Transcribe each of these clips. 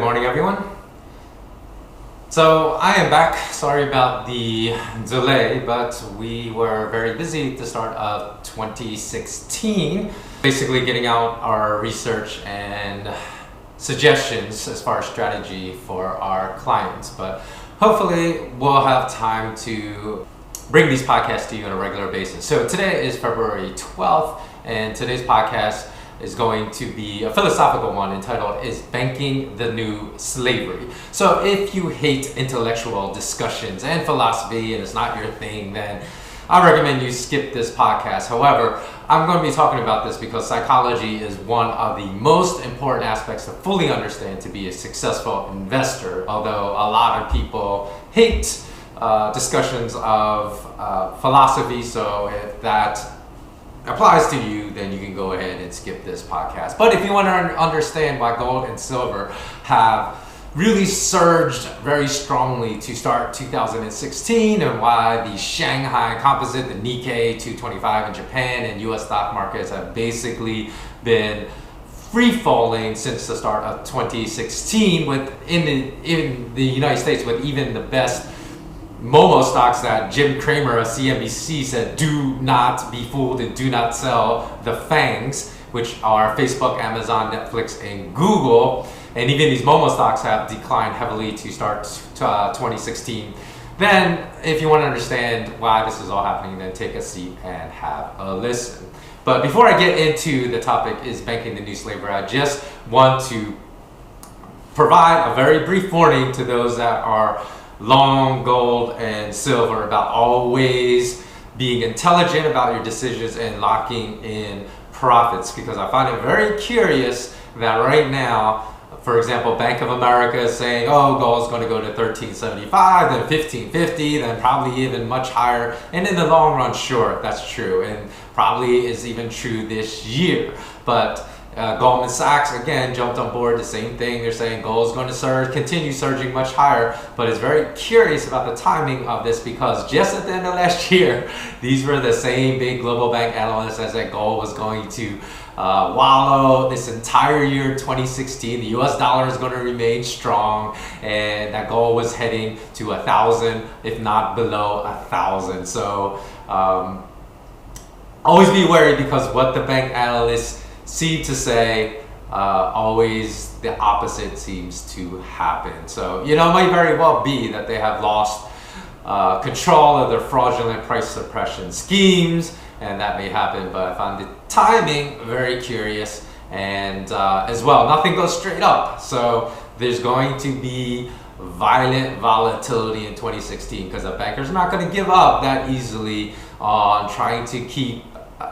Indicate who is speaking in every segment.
Speaker 1: morning, everyone. So I am back. Sorry about the delay, but we were very busy at the start of 2016, basically getting out our research and suggestions as far as strategy for our clients. But hopefully we'll have time to bring these podcasts to you on a regular basis. So today is February 12th, and today's podcast is going to be a philosophical one entitled "Is Banking the New Slavery?" So if you hate intellectual discussions and philosophy and it's not your thing, then I recommend you skip this podcast. However, I'm going to be talking about this because psychology is one of the most important aspects to fully understand to be a successful investor, although a lot of people hate discussions of philosophy. So if that applies to you, then you can go ahead and skip this podcast. But if you want to understand why gold and silver have really surged very strongly to start 2016 and why the Shanghai Composite, the Nikkei 225 in Japan, and US stock markets have basically been free falling since the start of 2016 in the United States, with even the best Momo stocks that Jim Cramer of CNBC said do not be fooled and do not sell the FANGs, which are Facebook, Amazon, Netflix, and Google. And even these Momo stocks have declined heavily to start 2016. Then, if you want to understand why this is all happening, then take a seat and have a listen. But before I get into the topic, is banking the new slavery, I just want to provide a very brief warning to those that are long gold and silver about always being intelligent about your decisions and locking in profits, because I find it very curious that right now, for example, Bank of America is saying, oh, gold is going to go to 1375, then 1550, then probably even much higher. And in the long run, sure, that's true, and probably is even true this year. But Goldman Sachs again jumped on board, the same thing. They're saying gold is going to continue surging much higher. But it's very curious about the timing of this, because just at the end of last year, these were the same big global bank analysts that said gold was going to wallow this entire year 2016. The US dollar is going to remain strong, and that gold was heading to 1,000, if not below 1,000. So always be wary, because what the bank analysts seem to say, always the opposite seems to happen. So, it might very well be that they have lost control of their fraudulent price suppression schemes, and that may happen, but I found the timing very curious. And as well, nothing goes straight up. So there's going to be violent volatility in 2016, because the bankers are not going to give up that easily on trying to keep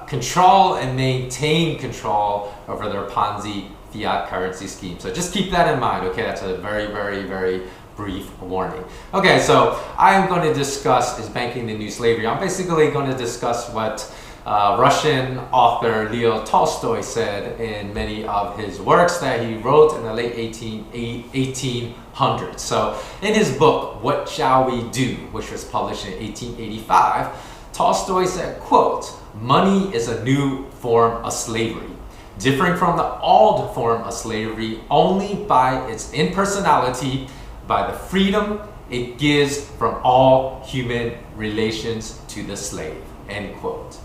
Speaker 1: control and maintain control over their Ponzi fiat currency scheme. So just keep that in mind, okay? That's a very, very, very brief warning. Okay, so I'm going to discuss is banking the new slavery. I'm basically going to discuss what Russian author Leo Tolstoy said in many of his works that he wrote in the late 1800s. So in his book, What Shall We Do?, which was published in 1885, Tolstoy said, quote, "Money is a new form of slavery, differing from the old form of slavery only by its impersonality, by the freedom it gives from all human relations to the slave," end quote.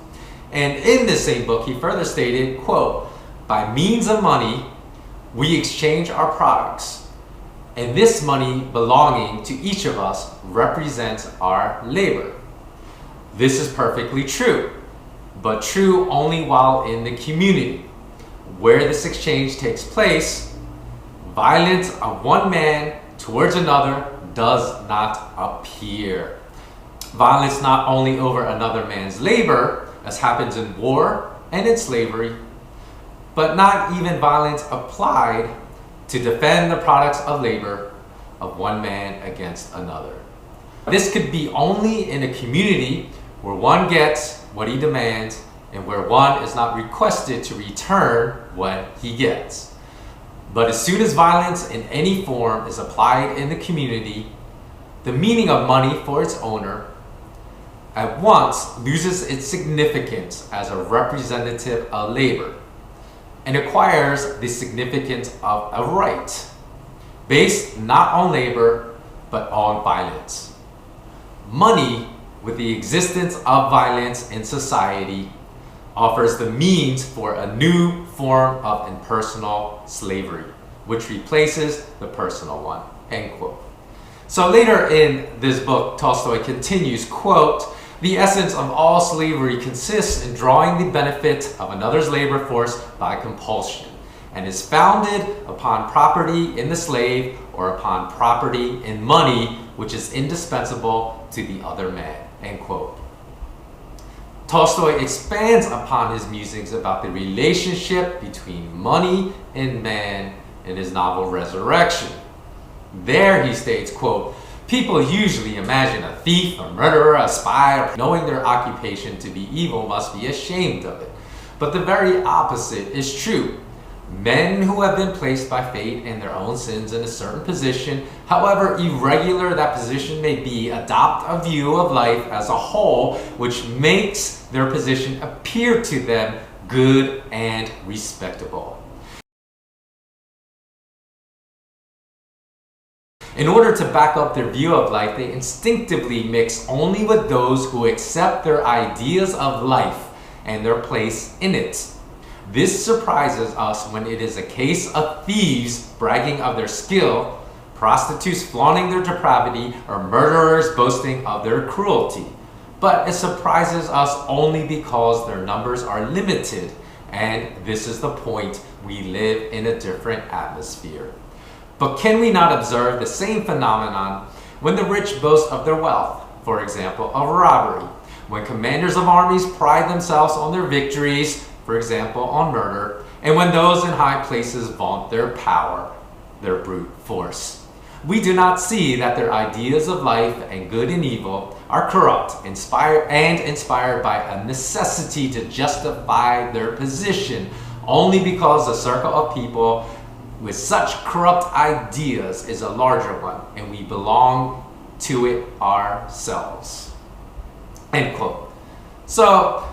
Speaker 1: And in the same book, he further stated, quote, "By means of money, we exchange our products, and this money belonging to each of us represents our labor. This is perfectly true, but true only while in the community. Where this exchange takes place, violence of one man towards another does not appear. Violence not only over another man's labor, as happens in war and in slavery, but not even violence applied to defend the products of labor of one man against another. This could be only in a community where one gets what he demands and where one is not requested to return what he gets. But as soon as violence in any form is applied in the community, the meaning of money for its owner at once loses its significance as a representative of labor and acquires the significance of a right. based not on labor, but on violence. Money, with the existence of violence in society, offers the means for a new form of impersonal slavery, which replaces the personal one, end quote. So later in this book, Tolstoy continues, quote, "The essence of all slavery consists in drawing the benefit of another's labor force by compulsion, and is founded upon property in the slave or upon property in money, which is indispensable to the other man," end quote. Tolstoy expands upon his musings about the relationship between money and man in his novel Resurrection. There he states, quote, "People usually imagine a thief, a murderer, a spy, knowing their occupation to be evil must be ashamed of it. But the very opposite is true. Men who have been placed by fate and their own sins in a certain position, however irregular that position may be, adopt a view of life as a whole which makes their position appear to them good and respectable. In order to back up their view of life, they instinctively mix only with those who accept their ideas of life and their place in it. This surprises us when it is a case of thieves bragging of their skill, prostitutes flaunting their depravity, or murderers boasting of their cruelty. But it surprises us only because their numbers are limited, and this is the point: we live in a different atmosphere. But can we not observe the same phenomenon when the rich boast of their wealth, for example, of robbery, when commanders of armies pride themselves on their victories, for example, on murder, and when those in high places vaunt their power, their brute force? We do not see that their ideas of life and good and evil are corrupt, inspired by a necessity to justify their position, only because a circle of people with such corrupt ideas is a larger one, and we belong to it ourselves, end quote. So,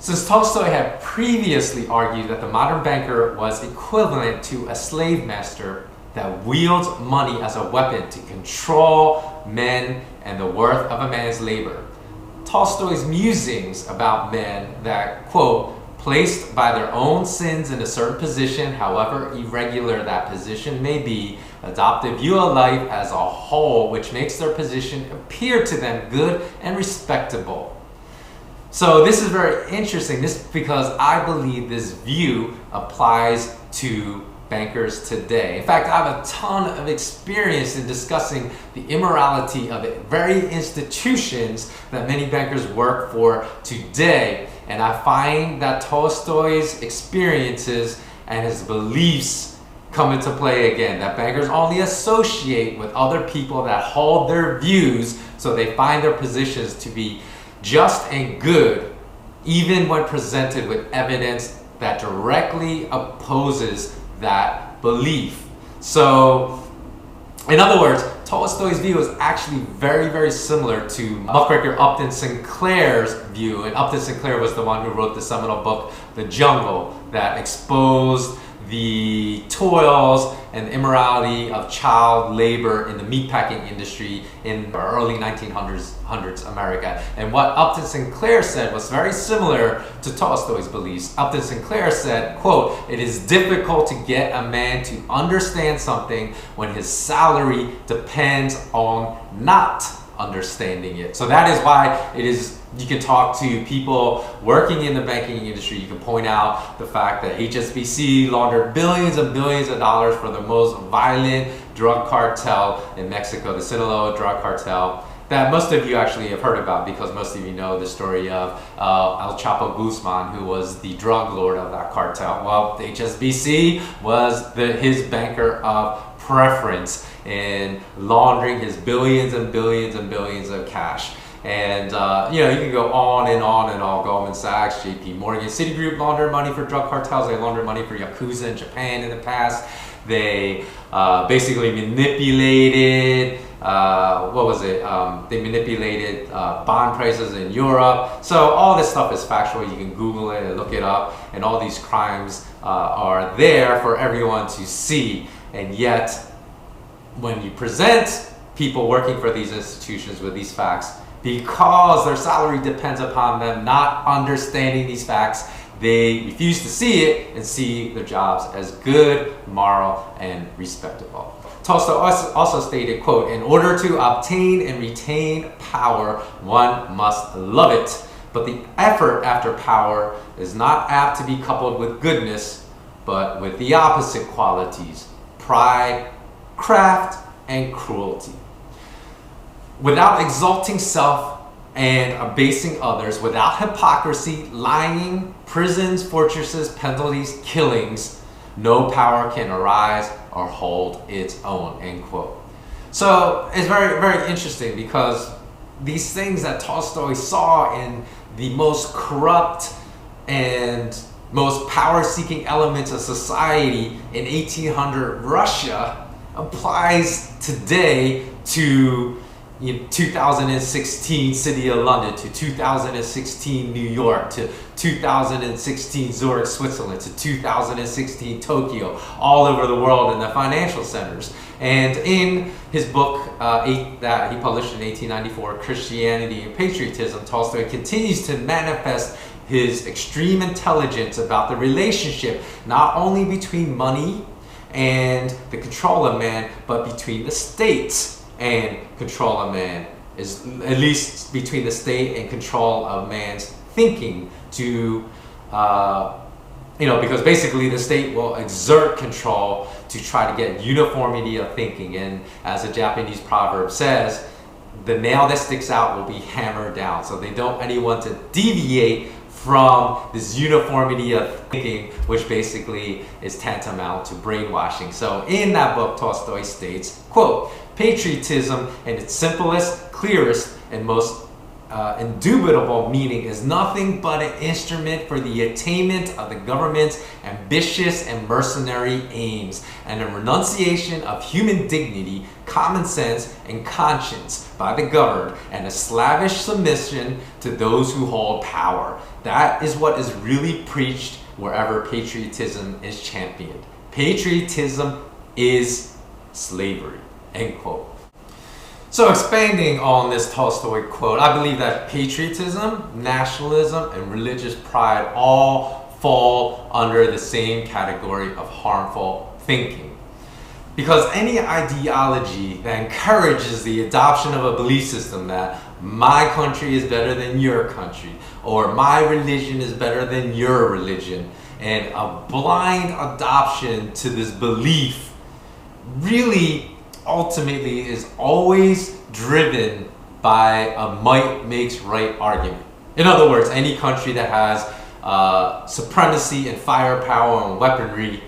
Speaker 1: since Tolstoy had previously argued that the modern banker was equivalent to a slave master that wields money as a weapon to control men and the worth of a man's labor, Tolstoy's musings about men that, quote, placed by their own sins in a certain position, however irregular that position may be, adopt a view of life as a whole which makes their position appear to them good and respectable. So this is very interesting, because I believe this view applies to bankers today. In fact, I have a ton of experience in discussing the immorality of the very institutions that many bankers work for today. And I find that Tolstoy's experiences and his beliefs come into play again, that bankers only associate with other people that hold their views, so they find their positions to be just and good, even when presented with evidence that directly opposes that belief. So, in other words, Tolstoy's view is actually very, very similar to muckraker Upton Sinclair's view. And Upton Sinclair was the one who wrote the seminal book, The Jungle, that exposed the toils and immorality of child labor in the meatpacking industry in the early 1900s America. And what Upton Sinclair said was very similar to Tolstoy's beliefs. Upton Sinclair said, quote, "It is difficult to get a man to understand something when his salary depends on not understanding it." So that is why it is, you can talk to people working in the banking industry, you can point out the fact that HSBC laundered billions and billions of dollars for the most violent drug cartel in Mexico, the Sinaloa drug cartel, that most of you actually have heard about, because most of you know the story of El Chapo Guzman, who was the drug lord of that cartel. Well, the HSBC was his banker of preference in laundering his billions and billions and billions of cash. And you can go on and on and on. Goldman Sachs, JP Morgan, Citigroup laundered money for drug cartels. They laundered money for Yakuza in Japan in the past. They basically manipulated, they manipulated bond prices in Europe. So all this stuff is factual. You can Google it and look it up. And all these crimes are there for everyone to see. And yet, when you present people working for these institutions with these facts, because their salary depends upon them not understanding these facts, they refuse to see it and see their jobs as good, moral, and respectable. Tolstoy also stated, quote, "In order to obtain and retain power, one must love it. But the effort after power is not apt to be coupled with goodness, but with the opposite qualities, pride, craft, and cruelty. Without exalting self and abasing others, without hypocrisy, lying, prisons, fortresses, penalties, killings, no power can arise or hold its own," end quote. So it's very, very interesting, because these things that Tolstoy saw in the most corrupt and most power-seeking elements of society in 1800 Russia applies today to 2016 City of London, to 2016 New York, to 2016 Zurich, Switzerland, to 2016 Tokyo, all over the world in the financial centers. And in his book that he published in 1894, Christianity and Patriotism, Tolstoy continues to manifest his extreme intelligence about the relationship not only between money and the control of man, but between the state and control of man, is at least between the state and control of man's thinking, to because basically the state will exert control to try to get uniformity of thinking. And as a Japanese proverb says, the nail that sticks out will be hammered down. So they don't want anyone to deviate from this uniformity of thinking, which basically is tantamount to brainwashing. So in that book, Tolstoy states, quote, "Patriotism in its simplest, clearest, and most indubitable meaning is nothing but an instrument for the attainment of the government's ambitious and mercenary aims, and a renunciation of human dignity, common sense, and conscience by the governed, and a slavish submission to those who hold power. That is what is really preached wherever patriotism is championed. Patriotism is slavery," end quote. So expanding on this Tolstoy quote, I believe that patriotism, nationalism, and religious pride all fall under the same category of harmful thinking. Because any ideology that encourages the adoption of a belief system that my country is better than your country, or my religion is better than your religion, and a blind adoption to this belief really ultimately is always driven by a might makes right argument. In other words, any country that has supremacy and firepower and weaponry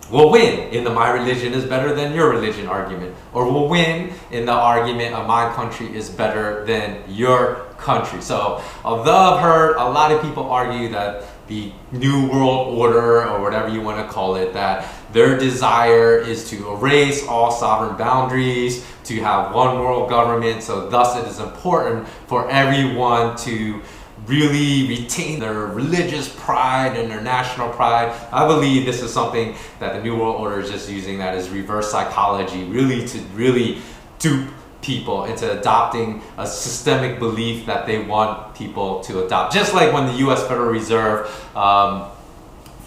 Speaker 1: will win in the "my religion is better than your religion" argument, or will win in the argument of "my country is better than your country." So although I've heard a lot of people argue that the New World Order, or whatever you want to call it, that their desire is to erase all sovereign boundaries, to have one world government, so thus it is important for everyone to really retain their religious pride and their national pride. I believe this is something that the New World Order is just using, that is reverse psychology, really to really dupe people into adopting a systemic belief that they want people to adopt. Just like when the US Federal Reserve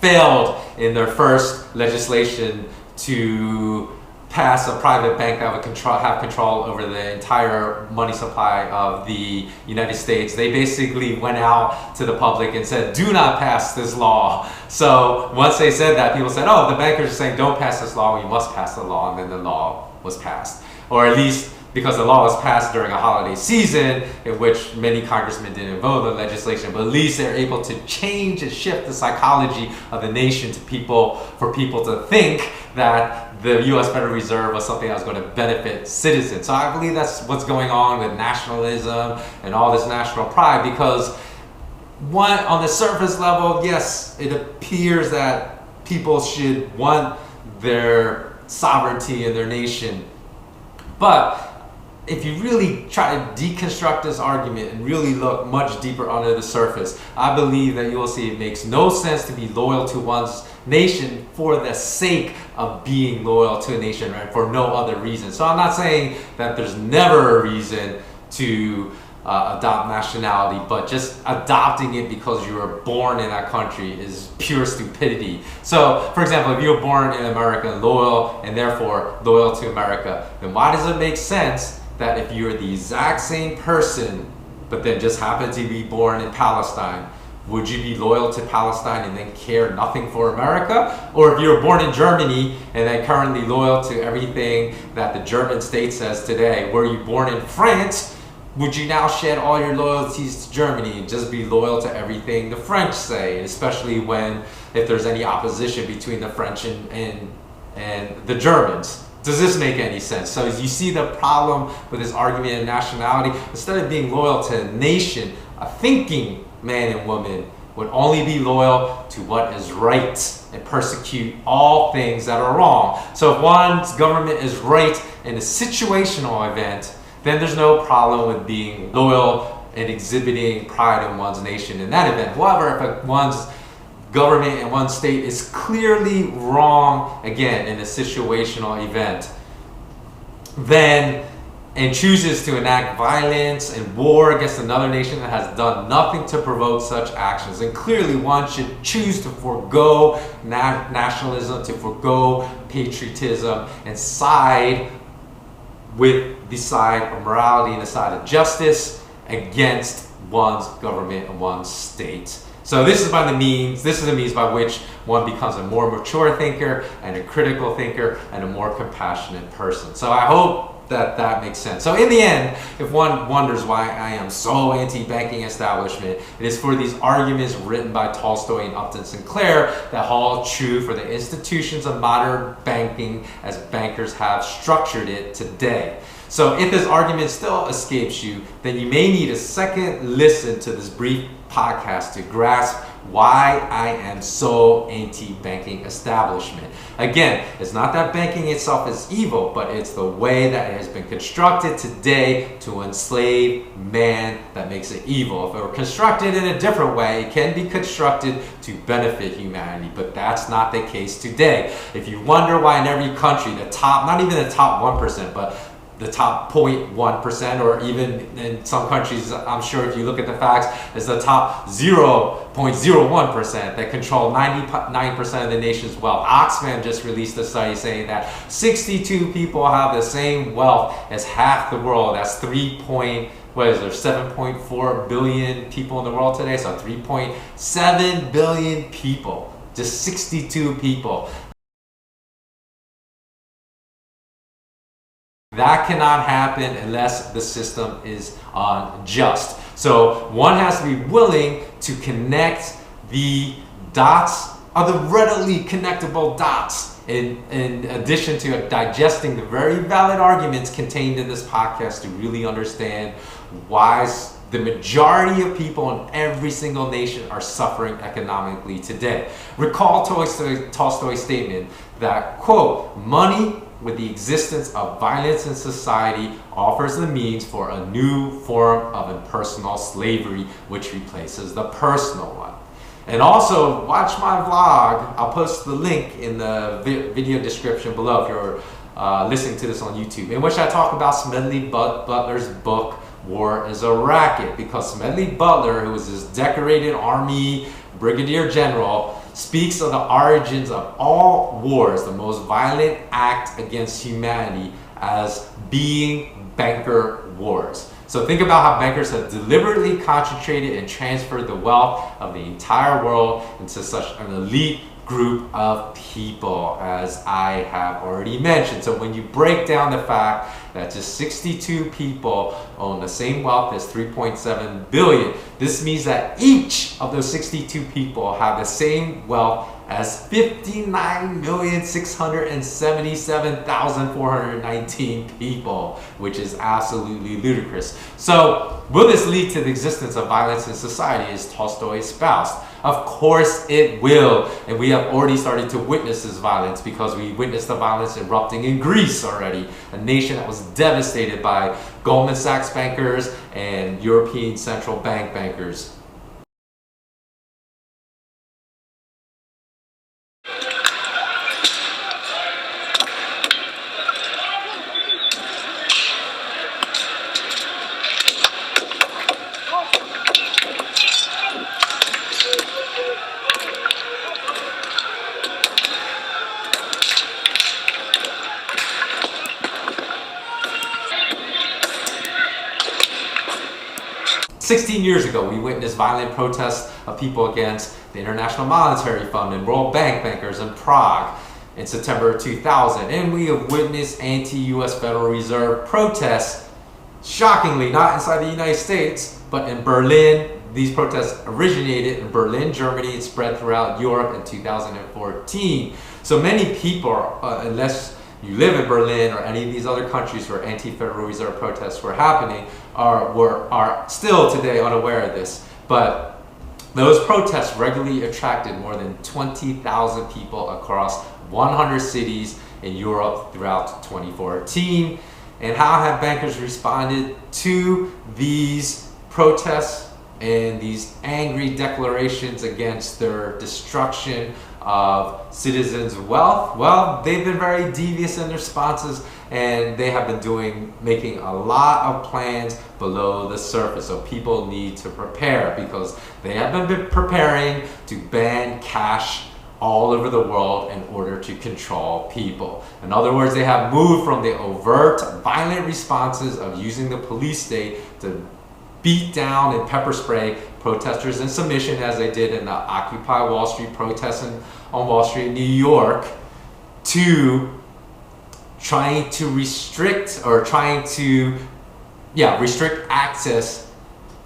Speaker 1: failed in their first legislation to pass a private bank that would have control over the entire money supply of the United States. They basically went out to the public and said, "Do not pass this law." So once they said that, people said, "Oh, the bankers are saying don't pass this law, we must pass the law," and then the law was passed. Or at least because the law was passed during a holiday season in which many congressmen didn't vote the legislation, but at least they're able to change and shift the psychology of the nation to for people to think that the US Federal Reserve was something that was going to benefit citizens. So I believe that's what's going on with nationalism and all this national pride, because on the surface level, yes, it appears that people should want their sovereignty in their nation, but if you really try to deconstruct this argument and really look much deeper under the surface, I believe that you will see it makes no sense to be loyal to one's nation for the sake of being loyal to a nation, right? For no other reason. So I'm not saying that there's never a reason to adopt nationality, but just adopting it because you were born in that country is pure stupidity. So, for example, if you were born in America and loyal, and therefore loyal to America, then why does it make sense that if you're the exact same person, but then just happen to be born in Palestine, would you be loyal to Palestine and then care nothing for America? Or if you were born in Germany and then currently loyal to everything that the German state says today, were you born in France, would you now shed all your loyalties to Germany and just be loyal to everything the French say, especially if there's any opposition between the French and the Germans? Does this make any sense? So as you see the problem with this argument of nationality, instead of being loyal to a nation, a thinking man and woman would only be loyal to what is right and persecute all things that are wrong. So if one's government is right in a situational event, then there's no problem with being loyal and exhibiting pride in one's nation in that event. However, if one's government and one state is clearly wrong, again, in a situational event, then and chooses to enact violence and war against another nation that has done nothing to provoke such actions, and clearly one should choose to forego nationalism, to forego patriotism, and side with the side of morality and the side of justice against one's government and one's state. So this is the means by which one becomes a more mature thinker and a critical thinker and a more compassionate person. So I hope that makes sense. So in the end, if one wonders why I am so anti-banking establishment, it is for these arguments written by Tolstoy and Upton Sinclair that hold true for the institutions of modern banking as bankers have structured it today. So if this argument still escapes you, then you may need a second listen to this brief podcast to grasp why I am so anti-banking establishment. Again, it's not that banking itself is evil, but it's the way that it has been constructed today to enslave man that makes it evil. If it were constructed in a different way, it can be constructed to benefit humanity, but that's not the case today. If you wonder why in every country, not even the top 1%, but the top 0.1%, or even in some countries, I'm sure if you look at the facts, it's the top 0.01% that control 99% of the nation's wealth. Oxfam just released a study saying that 62 people have the same wealth as half the world. That's 7.4 billion people in the world today, so 3.7 billion people, just 62 people. That cannot happen unless the system is unjust. So one has to be willing to connect the dots, or the readily connectable dots, in addition to digesting the very valid arguments contained in this podcast to really understand why the majority of people in every single nation are suffering economically today. Recall Tolstoy's statement that, quote, money with the existence of violence in society offers the means for a new form of impersonal slavery which replaces the personal one. And also watch my vlog. I'll post the link in the video description below if you're listening to this on YouTube, in which I talk about Smedley Butler's book War is a Racket, because Smedley Butler, who was this decorated Army Brigadier General, speaks of the origins of all wars, the most violent act against humanity, as being banker wars. So think about how bankers have deliberately concentrated and transferred the wealth of the entire world into such an elite group of people, as I have already mentioned. So when you break down the fact that just 62 people own the same wealth as 3.7 billion, this means that each of those 62 people have the same wealth as 59,677,419 people, which is absolutely ludicrous. So, will this lead to the existence of violence in society, as Tolstoy espoused? Of course it will, and we have already started to witness this violence because we witnessed the violence erupting in Greece already, a nation that was devastated by Goldman Sachs bankers and European Central Bank bankers. "16 years ago, we witnessed violent protests of people against the International Monetary Fund and World Bank bankers in Prague in September 2000. And we have witnessed anti-US Federal Reserve protests, shockingly not inside the United States, but in Berlin. These protests originated in Berlin, Germany, and spread throughout Europe in 2014. So many people, unless you live in Berlin or any of these other countries where anti-Federal Reserve protests were happening, are still today unaware of this. But those protests regularly attracted more than 20,000 people across 100 cities in Europe throughout 2014. And how have bankers responded to these protests and these angry declarations against their destruction of citizens' wealth? Well, they've been very devious in their responses, and they have been making a lot of plans below the surface. So people need to prepare, because they have been preparing to ban cash all over the world in order to control people. In other words, they have moved from the overt, violent responses of using the police state to beat down and pepper spray protesters in submission, as they did in the Occupy Wall Street protests on Wall Street in New York, to trying to restrict access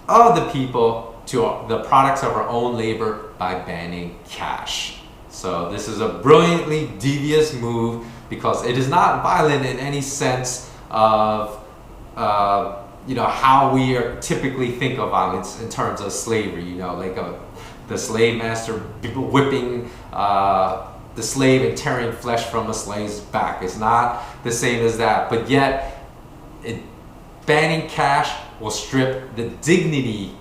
Speaker 1: of the people to the products of our own labor by banning cash. So this is a brilliantly devious move, because it is not violent in any sense of how we typically think of violence in terms of slavery. The slave master whipping the slave and tearing flesh from a slave's back. It's not the same as that, but yet banning cash will strip the dignity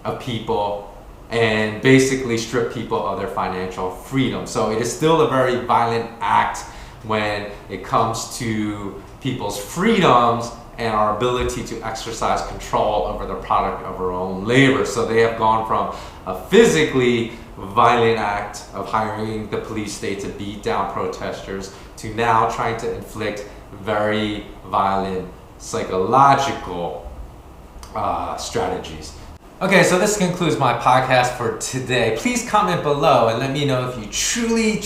Speaker 1: of people and basically strip people of their financial freedom. So it is still a very violent act when it comes to people's freedoms and our ability to exercise control over the product of our own labor. So they have gone from a physically violent act of hiring the police state to beat down protesters to now trying to inflict very violent psychological strategies. Okay, so this concludes my podcast for today. Please comment below and let me know if you truly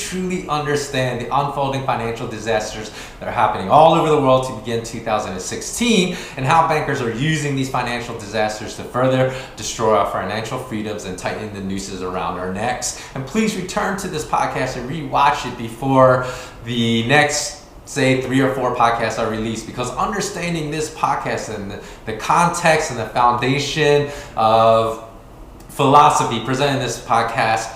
Speaker 1: understand the unfolding financial disasters that are happening all over the world to begin 2016, and how bankers are using these financial disasters to further destroy our financial freedoms and tighten the nooses around our necks. And please return to this podcast and re-watch it before the next, say, 3 or 4 podcasts are released, because understanding this podcast and the context and the foundation of philosophy presented in this podcast,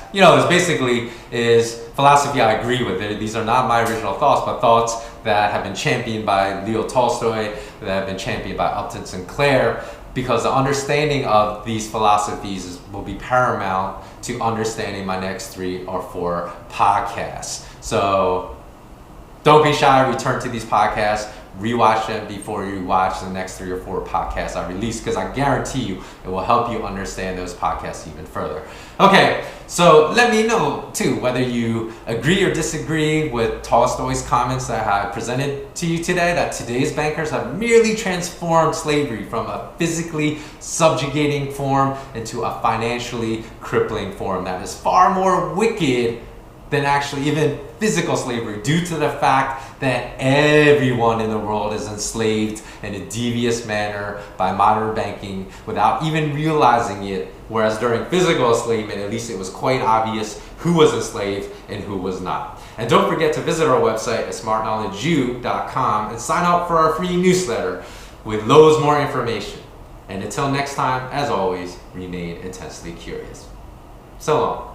Speaker 1: is philosophy I agree with. These are not my original thoughts, but thoughts that have been championed by Leo Tolstoy, that have been championed by Upton Sinclair, because the understanding of these philosophies will be paramount to understanding my next 3 or 4 podcasts. So don't be shy, return to these podcasts, rewatch them before you watch the next 3 or 4 podcasts I release, because I guarantee you it will help you understand those podcasts even further. Okay, so let me know too whether you agree or disagree with Tolstoy's comments that I presented to you today, that today's bankers have merely transformed slavery from a physically subjugating form into a financially crippling form that is far more wicked than actually even physical slavery, due to the fact that everyone in the world is enslaved in a devious manner by modern banking without even realizing it. Whereas during physical enslavement, at least it was quite obvious who was enslaved and who was not. And don't forget to visit our website at smartknowledgeu.com and sign up for our free newsletter with loads more information. And until next time, as always, remain intensely curious. So long.